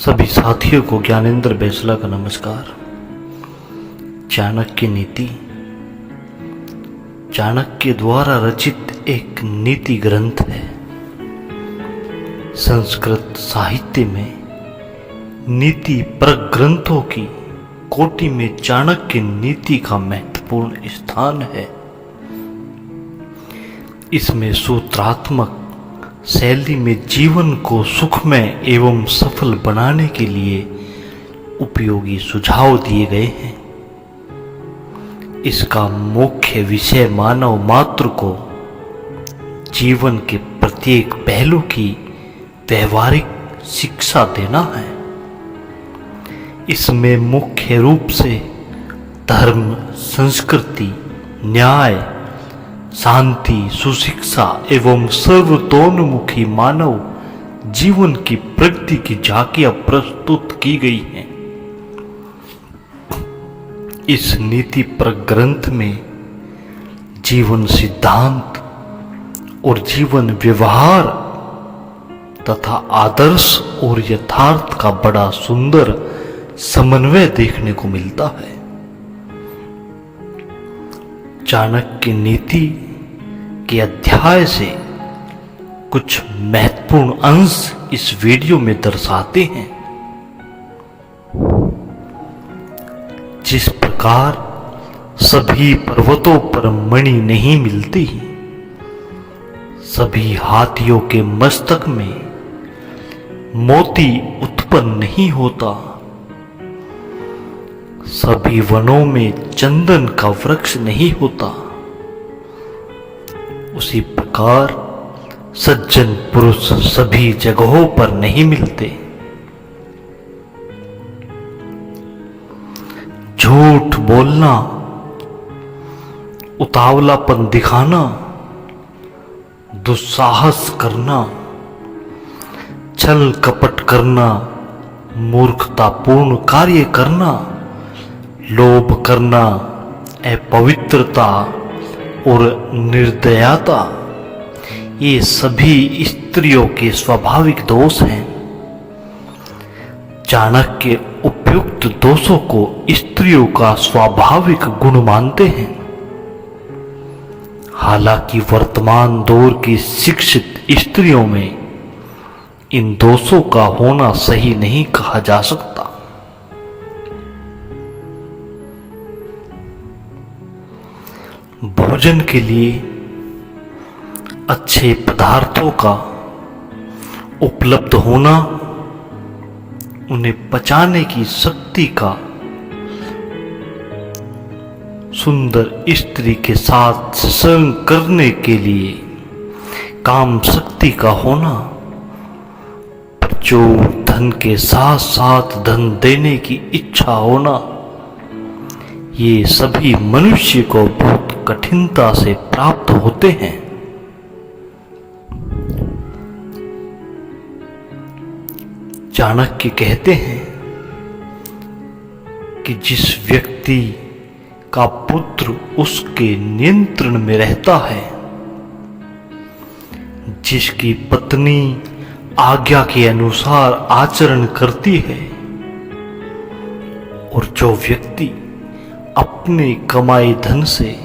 सभी साथियों को ज्ञानेंद्र बैसला का नमस्कार। चाणक्य नीति चाणक्य द्वारा रचित एक नीति ग्रंथ है। संस्कृत साहित्य में नीति परक ग्रंथों की कोटि में चाणक्य नीति का महत्वपूर्ण स्थान है। इसमें सूत्रात्मक शैली में जीवन को सुखमय एवं सफल बनाने के लिए उपयोगी सुझाव दिए गए हैं। इसका मुख्य विषय मानव मात्र को जीवन के प्रत्येक पहलू की व्यवहारिक शिक्षा देना है। इसमें मुख्य रूप से धर्म, संस्कृति, न्याय, शांति, सुशिक्षा एवं सर्वतोन्मुखी मानव जीवन की प्रगति की झांकियां प्रस्तुत की गई हैं। इस नीति पर ग्रंथ में जीवन सिद्धांत और जीवन व्यवहार तथा आदर्श और यथार्थ का बड़ा सुंदर समन्वय देखने को मिलता है। चाणक्य नीति के अध्याय से कुछ महत्वपूर्ण अंश इस वीडियो में दर्शाते हैं। जिस प्रकार सभी पर्वतों पर मणि नहीं मिलती, सभी हाथियों के मस्तक में मोती उत्पन्न नहीं होता, सभी वनों में चंदन का वृक्ष नहीं होता, उसी प्रकार सज्जन पुरुष सभी जगहों पर नहीं मिलते। झूठ बोलना, उतावलापन दिखाना, दुस्साहस करना, छल कपट करना, मूर्खतापूर्ण कार्य करना, लोभ करना, अपवित्रता और निर्दयता, ये सभी स्त्रियों के स्वाभाविक दोष हैं। चाणक्य उपयुक्त दोषों को स्त्रियों का स्वाभाविक गुण मानते हैं। हालांकि वर्तमान दौर की शिक्षित स्त्रियों में इन दोषों का होना सही नहीं कहा जा सकता। भोजन के लिए अच्छे पदार्थों का उपलब्ध होना, उन्हें पचाने की शक्ति का सुंदर स्त्री के साथ संग करने के लिए काम शक्ति का होना, प्रचुर धन के साथ साथ धन देने की इच्छा होना, ये सभी मनुष्य को बहुत कठिनता से प्राप्त होते हैं। चाणक्य कहते हैं कि जिस व्यक्ति का पुत्र उसके नियंत्रण में रहता है, जिसकी पत्नी आज्ञा के अनुसार आचरण करती है और जो व्यक्ति अपने कमाई धन से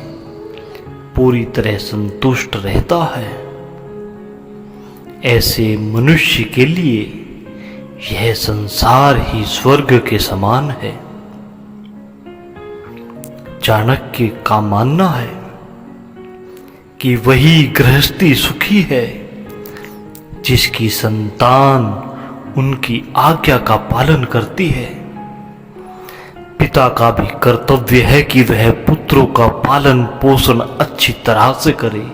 पूरी तरह संतुष्ट रहता है, ऐसे मनुष्य के लिए यह संसार ही स्वर्ग के समान है। चाणक्य का मानना है कि वही गृहस्थी सुखी है जिसकी संतान उनकी आज्ञा का पालन करती है। पिता का भी कर्तव्य है कि वह पुत्रों का पालन पोषण अच्छी तरह से करे।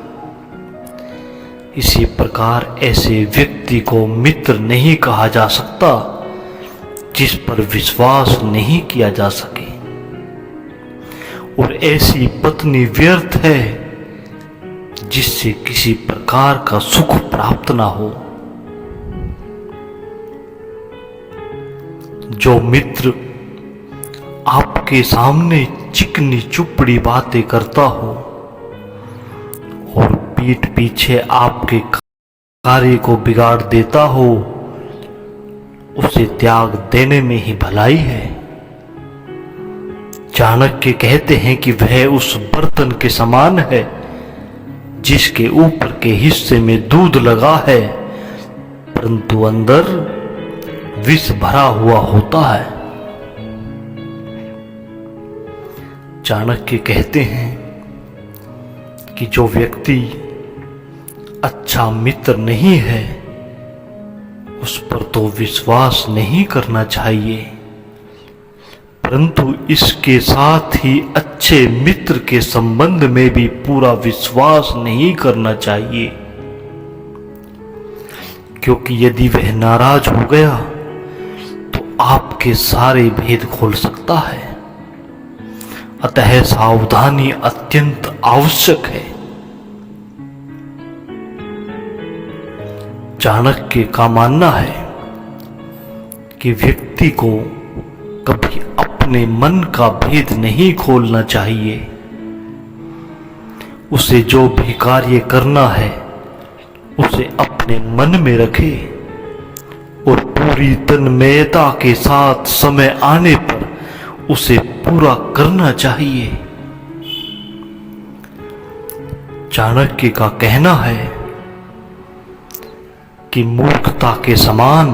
इसी प्रकार ऐसे व्यक्ति को मित्र नहीं कहा जा सकता जिस पर विश्वास नहीं किया जा सके, और ऐसी पत्नी व्यर्थ है जिससे किसी प्रकार का सुख प्राप्त ना हो। जो मित्र आपके सामने चिकनी चुपड़ी बातें करता हो और पीठ पीछे आपके कार्य को बिगाड़ देता हो उसे त्याग देने में ही भलाई है। चाणक्य कहते हैं कि वह उस बर्तन के समान है जिसके ऊपर के हिस्से में दूध लगा है, परंतु अंदर विष भरा हुआ होता है। चाणक्य कहते हैं कि जो व्यक्ति अच्छा मित्र नहीं है उस पर तो विश्वास नहीं करना चाहिए, परंतु इसके साथ ही अच्छे मित्र के संबंध में भी पूरा विश्वास नहीं करना चाहिए, क्योंकि यदि वह नाराज हो गया तो आपके सारे भेद खोल सकता है। अतः सावधानी अत्यंत आवश्यक है। चाणक्य का मानना है कि व्यक्ति को कभी अपने मन का भेद नहीं खोलना चाहिए। उसे जो भी कार्य करना है उसे अपने मन में रखे और पूरी तन्मयता के साथ समय आने पर उसे पूरा करना चाहिए। चाणक्य का कहना है कि मूर्खता के समान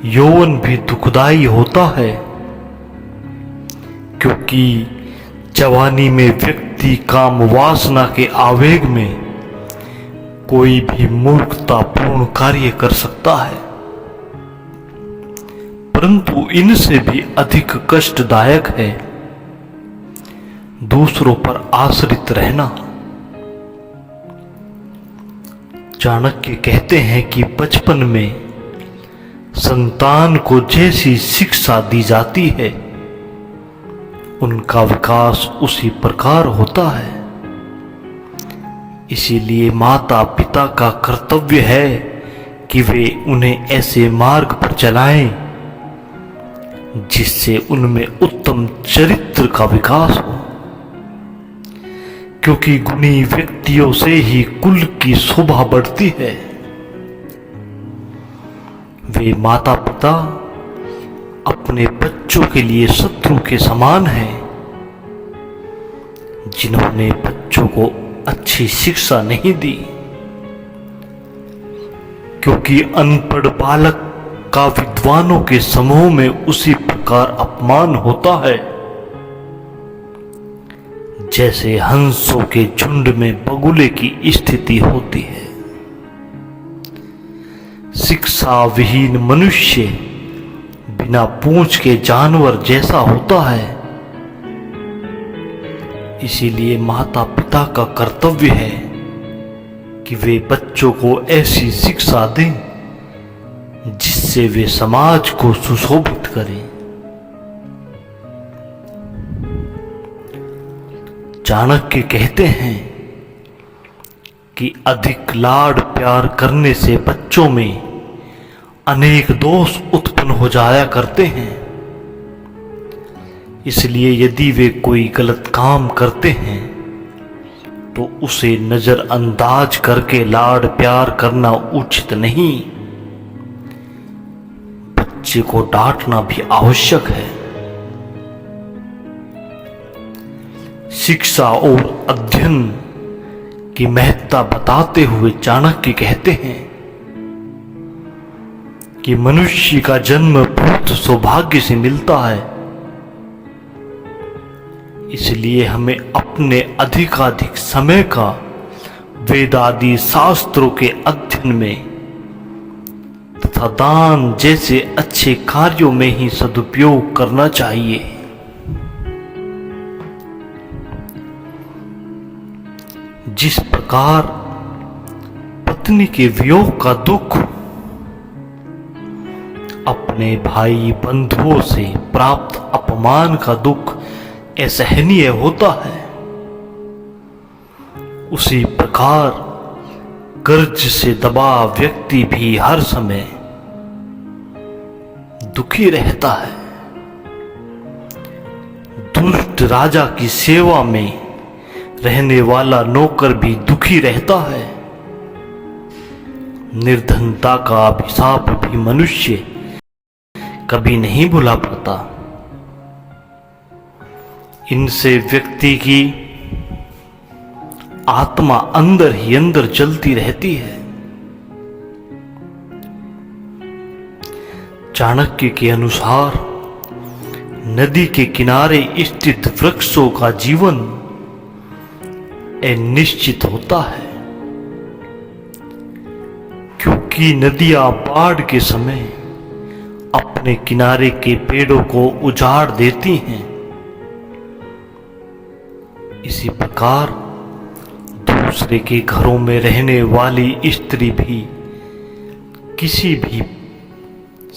यौवन भी दुखदाई होता है, क्योंकि जवानी में व्यक्ति काम वासना के आवेग में कोई भी मूर्खतापूर्ण कार्य कर सकता है, परंतु इनसे भी अधिक कष्टदायक है दूसरों पर आश्रित रहना। चाणक्य कहते हैं कि बचपन में संतान को जैसी शिक्षा दी जाती है उनका विकास उसी प्रकार होता है। इसीलिए माता पिता का कर्तव्य है कि वे उन्हें ऐसे मार्ग पर चलाएं जिससे उनमें उत्तम चरित्र का विकास हो, क्योंकि गुणी व्यक्तियों से ही कुल की शोभा बढ़ती है। वे माता पिता अपने बच्चों के लिए शत्रु के समान हैं, जिन्होंने बच्चों को अच्छी शिक्षा नहीं दी, क्योंकि अनपढ़ बालक का विद्वानों के समूह में उसी प्रकार अपमान होता है जैसे हंसों के झुंड में बगुले की स्थिति होती है। शिक्षा विहीन मनुष्य बिना पूंछ के जानवर जैसा होता है। इसीलिए माता पिता का कर्तव्य है कि वे बच्चों को ऐसी शिक्षा दें जिससे वे समाज को सुशोभित करें। चाणक्य कहते हैं कि अधिक लाड प्यार करने से बच्चों में अनेक दोष उत्पन्न हो जाया करते हैं। इसलिए यदि वे कोई गलत काम करते हैं तो उसे नजरअंदाज करके लाड प्यार करना उचित नहीं, बच्चे को डांटना भी आवश्यक है। शिक्षा और अध्ययन की महत्ता बताते हुए चाणक्य कहते हैं कि मनुष्य का जन्म बहुत सौभाग्य से मिलता है। इसलिए हमें अपने अधिकाधिक समय का वेदादि शास्त्रों के अध्ययन में तथा दान जैसे अच्छे कार्यों में ही सदुपयोग करना चाहिए। जिस प्रकार पत्नी के वियोग का दुख अपने भाई बंधुओं से प्राप्त अपमान का दुख असहनीय होता है, उसी प्रकार कर्ज से दबा व्यक्ति भी हर समय दुखी रहता है। दुष्ट राजा की सेवा में रहने वाला नौकर भी दुखी रहता है। निर्धनता का अभिशाप भी मनुष्य कभी नहीं भुला पाता। इनसे व्यक्ति की आत्मा अंदर ही अंदर जलती रहती है। चाणक्य के अनुसार नदी के किनारे स्थित वृक्षों का जीवन अनिश्चित होता है, क्योंकि नदियां बाढ़ के समय अपने किनारे के पेड़ों को उजाड़ देती हैं। इसी प्रकार दूसरे के घरों में रहने वाली स्त्री भी किसी भी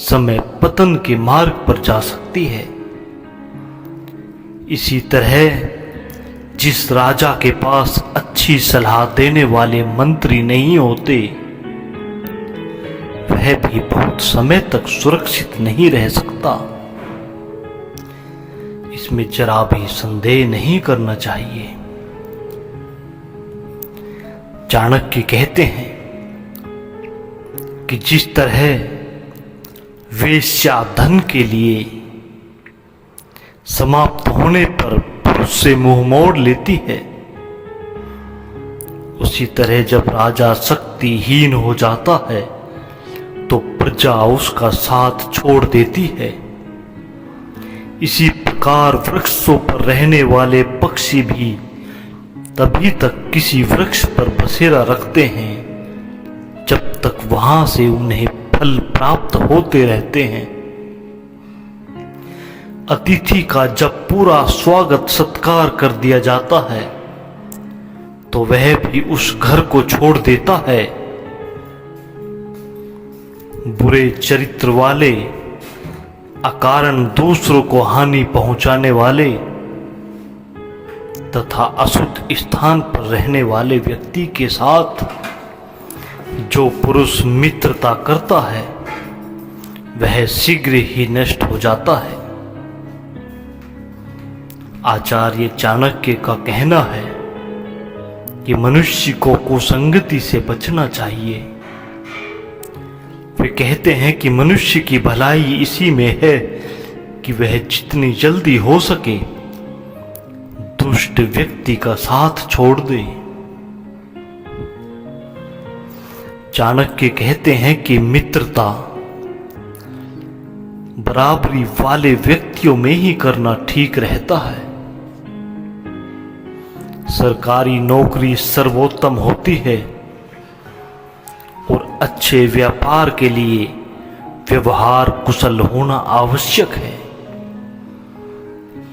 समय पतन के मार्ग पर जा सकती है। इसी तरह जिस राजा के पास अच्छी सलाह देने वाले मंत्री नहीं होते, वह भी बहुत समय तक सुरक्षित नहीं रह सकता। इसमें जरा भी संदेह नहीं करना चाहिए। चाणक्य कहते हैं कि जिस तरह वेश्या धन के लिए समाप्त होने पर पुरुष से मुंह मोड़ लेती है, उसी तरह जब राजा शक्तिहीन हो जाता है तो प्रजा उसका साथ छोड़ देती है। इसी प्रकार वृक्षों पर रहने वाले पक्षी भी तभी तक किसी वृक्ष पर बसेरा रखते हैं जब तक वहां से उन्हें फल प्राप्त होते रहते हैं। अतिथि का जब पूरा स्वागत सत्कार कर दिया जाता है तो वह भी उस घर को छोड़ देता है। बुरे चरित्र वाले, अकारण दूसरों को हानि पहुंचाने वाले तथा अशुद्ध स्थान पर रहने वाले व्यक्ति के साथ जो पुरुष मित्रता करता है वह शीघ्र ही नष्ट हो जाता है। आचार्य चाणक्य का कहना है कि मनुष्य को कुसंगति से बचना चाहिए। वे कहते हैं कि मनुष्य की भलाई इसी में है कि वह जितनी जल्दी हो सके दुष्ट व्यक्ति का साथ छोड़ दे। चाणक्य कहते हैं कि मित्रता बराबरी वाले व्यक्तियों में ही करना ठीक रहता है। सरकारी नौकरी सर्वोत्तम होती है और अच्छे व्यापार के लिए व्यवहार कुशल होना आवश्यक है।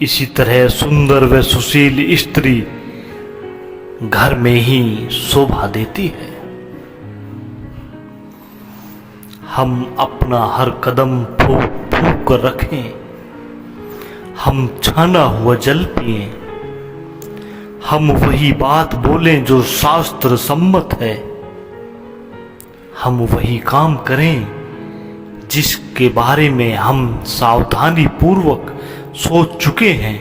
इसी तरह सुंदर व सुशील स्त्री घर में ही शोभा देती है। हम अपना हर कदम फूंक फूंक कर रखें, हम छाना हुआ जल पिएं, हम वही बात बोलें जो शास्त्र सम्मत है, हम वही काम करें जिसके बारे में हम सावधानी पूर्वक सोच चुके हैं।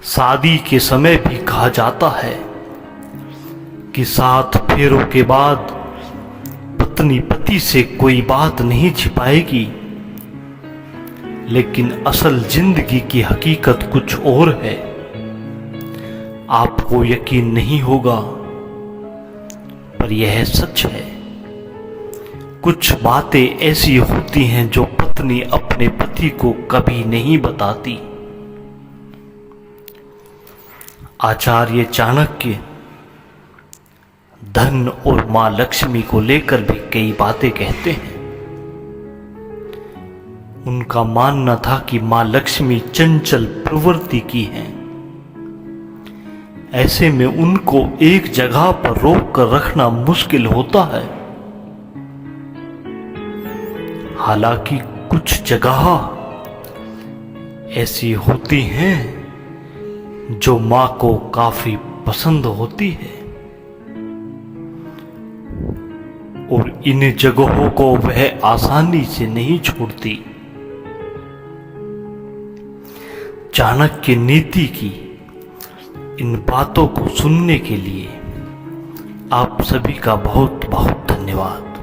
शादी के समय भी कहा जाता है कि 7 फेरों के बाद पत्नी पति से कोई बात नहीं छिपाएगी, लेकिन असल जिंदगी की हकीकत कुछ और है। आपको यकीन नहीं होगा पर यह सच है। कुछ बातें ऐसी होती हैं जो पत्नी अपने पति को कभी नहीं बताती। आचार्य चाणक्य धन और मां लक्ष्मी को लेकर भी कई बातें कहते हैं। उनका मानना था कि मां लक्ष्मी चंचल प्रवृत्ति की हैं। ऐसे में उनको एक जगह पर रोक कर रखना मुश्किल होता है। हालांकि कुछ जगह ऐसी होती हैं जो मां को काफी पसंद होती है और इन जगहों को वह आसानी से नहीं छोड़ती। चाणक्य नीति की इन बातों को सुनने के लिए आप सभी का बहुत बहुत धन्यवाद।